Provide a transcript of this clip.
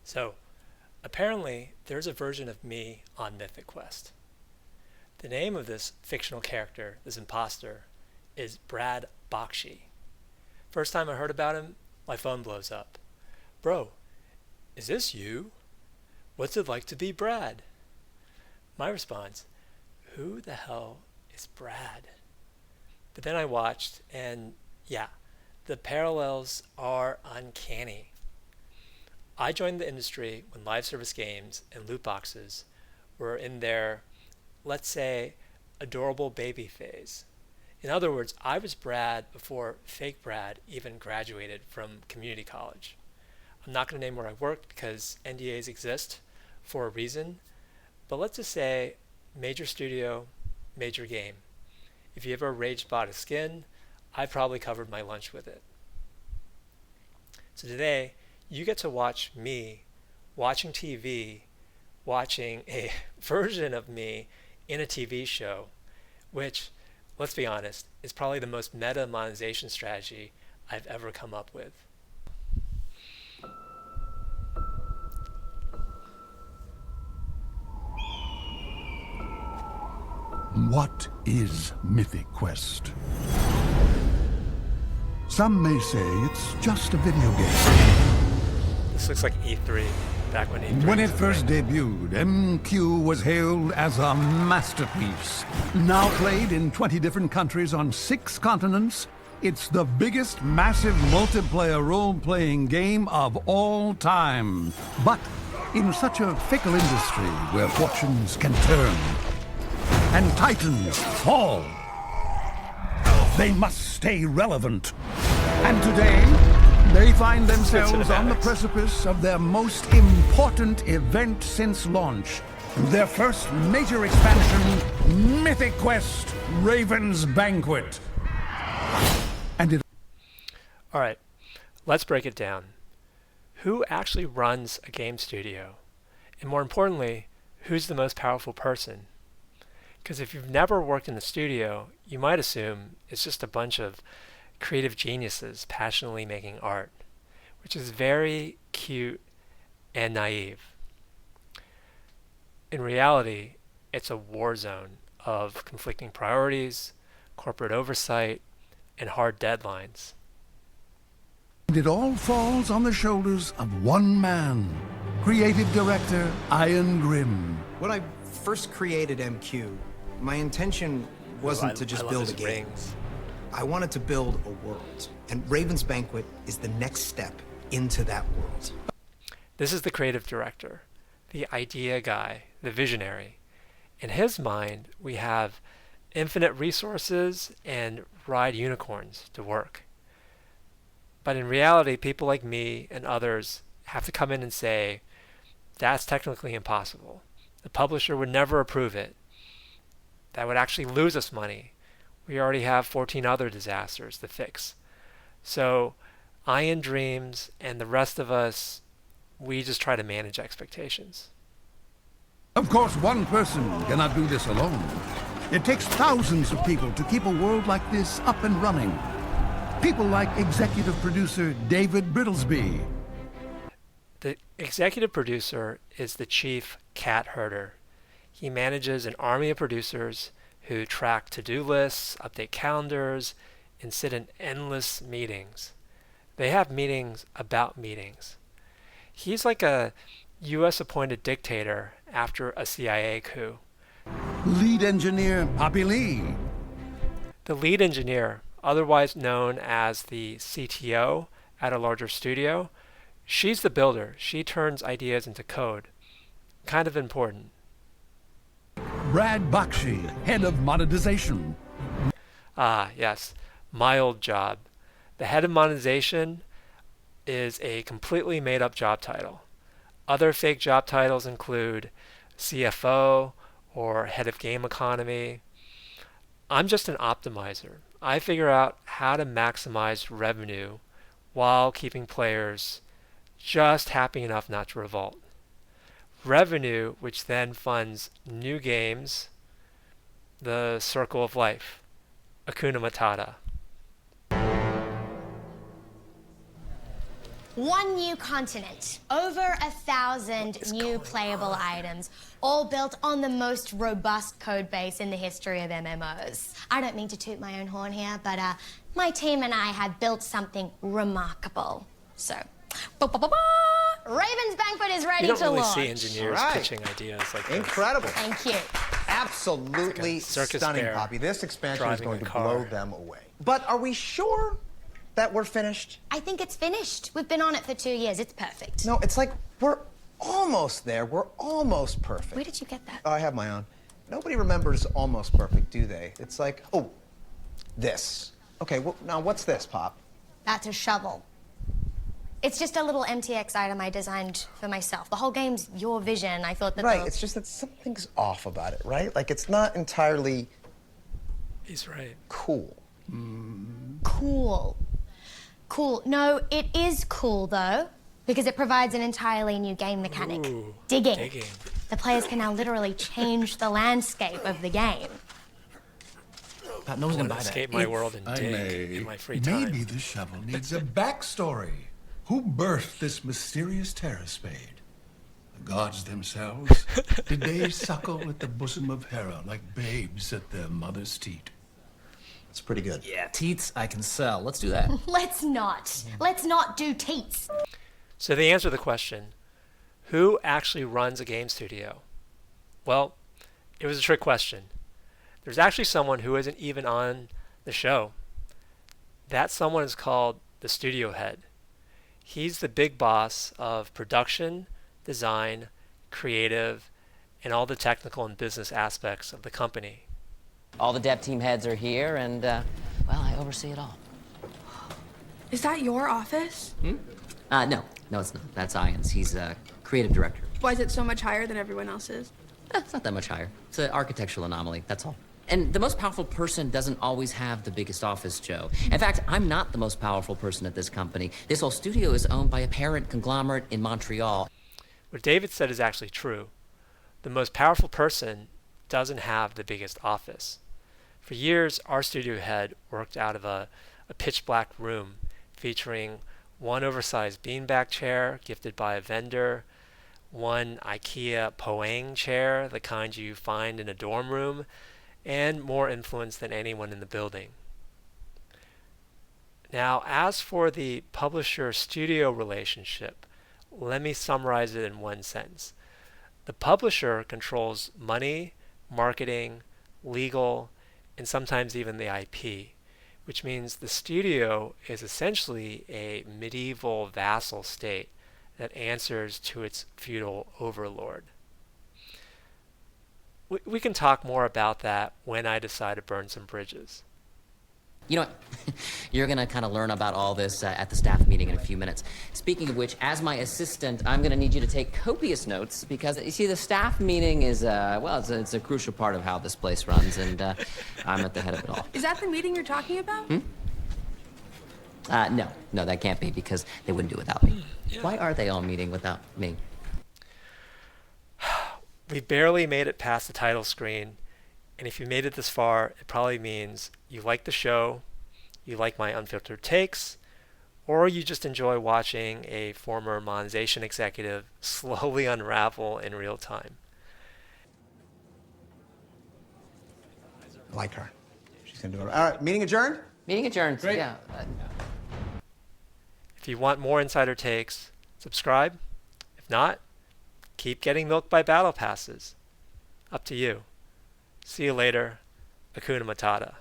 So, apparently, there's a version of me on Mythic Quest. The name of this fictional character, this imposter, is Brad Bakshi. First time I heard about him, my phone blows up. Bro, is this you? What's it like to be Brad? My response, who the hell is Brad? But then I watched, and yeah, the parallels are uncanny. I joined the industry when live service games and loot boxes were in their, let's say, adorable baby phase. In other words, I was Brad before fake Brad even graduated from community college. I'm not going to name where I worked because NDAs exist for a reason, but let's just say major studio, major game. If you ever rage bought a skin, I probably covered my lunch with it. So today, you get to watch me watching TV, watching a version of me in a TV show, which, let's be honest, is probably the most meta monetization strategy I've ever come up with. What is Mythic Quest? Some may say it's just a video game. This looks like E3, back when E3 When was it a first thing. debuted, MQ was hailed as a masterpiece. Now played in 20 different countries on 6 continents, it's the biggest massive multiplayer role-playing game of all time. But in such a fickle industry where fortunes can turn and titans fall, they must stay relevant. And today, they find themselves on the precipice of their most important event since launch. Their first major expansion, Mythic Quest, Raven's Banquet. And it... All right, let's break it down. Who actually runs a game studio? And more importantly, who's the most powerful person? Because if you've never worked in the studio, you might assume it's just a bunch of creative geniuses passionately making art, which is very cute and naive. In reality, it's a war zone of conflicting priorities, corporate oversight, and hard deadlines. It all falls on the shoulders of one man, creative director Ian Grimm. When I first created MQ, my intention wasn't to just I love build his a game. rings. I wanted to build a world, and Raven's Banquet is the next step into that world. This is the creative director, the idea guy, the visionary. In his mind, we have infinite resources and ride unicorns to work. But in reality, people like me and others have to come in and say, that's technically impossible. The publisher would never approve it. That would actually lose us money. We already have 14 other disasters to fix. So Ian dreams, and the rest of us, we just try to manage expectations. Of course, one person cannot do this alone. It takes thousands of people to keep a world like this up and running. People like executive producer David Brittlesby. The executive producer is the chief cat herder. He manages an army of producers who track to-do lists, update calendars, and sit in endless meetings. They have meetings about meetings. He's like a US appointed dictator after a CIA coup. Lead engineer Poppy Lee. The lead engineer, otherwise known as the CTO at a larger studio, she's the builder. She turns ideas into code. Kind of important. Brad Bakshi, head of monetization. Ah, yes, my old job. The head of monetization is a completely made-up job title. Other fake job titles include CFO or head of game economy. I'm just an optimizer. I figure out how to maximize revenue while keeping players just happy enough not to revolt. Revenue, which then funds new games, the circle of life, Hakuna Matata. One new continent, over 1,000 new playable items, all built on the most robust code base in the history of MMOs. I don't mean to toot my own horn here, but my team and I have built something remarkable. So, Raven's Banquet is ready to launch. You don't really see engineers pitching ideas like this. Incredible. Thank you. Absolutely circus stunning, bear Poppy. This expansion is driving going a to car. blow them away. But are we sure that we're finished? I think it's finished. We've been on it for 2 years. It's perfect. No, it's like we're almost there. We're almost perfect. Where did you get that? Oh, I have my own. Nobody remembers almost perfect, do they? It's like, oh, this. Okay, well, now what's this, Pop? That's a shovel. It's just a little MTX item I designed for myself. The whole game's your vision. I thought that Right, it's just that something's off about it, right? Like, it's not entirely He's right. cool. Cool. Cool. No, it is cool, though, because it provides an entirely new game mechanic. Ooh, digging. digging. The players can now literally change the landscape of the game. Pat, no one's I gonna want buy to that. escape my world and I dig may, in my free time. maybe the shovel needs a backstory. Who birthed this mysterious terror spade? The gods themselves? Did they suckle at the bosom of Hera like babes at their mother's teat? It's pretty good. Yeah, teats I can sell. Let's do that. Let's not. Let's not do teats. So the answer to the question, who actually runs a game studio? Well, it was a trick question. There's actually someone who isn't even on the show. That someone is called the studio head. He's the big boss of production, design, creative, and all the technical and business aspects of the company. All the dev team heads are here, and, well, I oversee it all. Is that your office? No, it's not. That's Ian's. He's creative director. Why is it so much higher than everyone else's? It's not that much higher. It's an architectural anomaly, that's all. And the most powerful person doesn't always have the biggest office, Joe. In fact, I'm not the most powerful person at this company. This whole studio is owned by a parent conglomerate in Montreal. What David said is actually true. The most powerful person doesn't have the biggest office. For years, our studio head worked out of a pitch black room featuring one oversized beanbag chair gifted by a vendor, one IKEA Poang chair, the kind you find in a dorm room, and more influence than anyone in the building. Now, as for the publisher-studio relationship, let me summarize it in one sentence. The publisher controls money, marketing, legal, and sometimes even the IP, which means the studio is essentially a medieval vassal state that answers to its feudal overlord. We can talk more about that when I decide to burn some bridges. You know what? You're gonna kind of learn about all this at the staff meeting in a few minutes. Speaking of which, as my assistant, I'm gonna need you to take copious notes because, you see, the staff meeting is, well, it's a crucial part of how this place runs, and I'm at the head of it all. Is that the meeting you're talking about? No, that can't be because they wouldn't do it without me. Yeah. Why are they all meeting without me? We barely made it past the title screen, and if you made it this far, it probably means you like the show, you like my unfiltered takes, or you just enjoy watching a former monetization executive slowly unravel in real time. I like her. She's gonna do it. All right, meeting adjourned? Meeting adjourned. Great. Yeah. If you want more insider takes, subscribe. If not, keep getting milked by battle passes. Up to you. See you later. Hakuna Matata.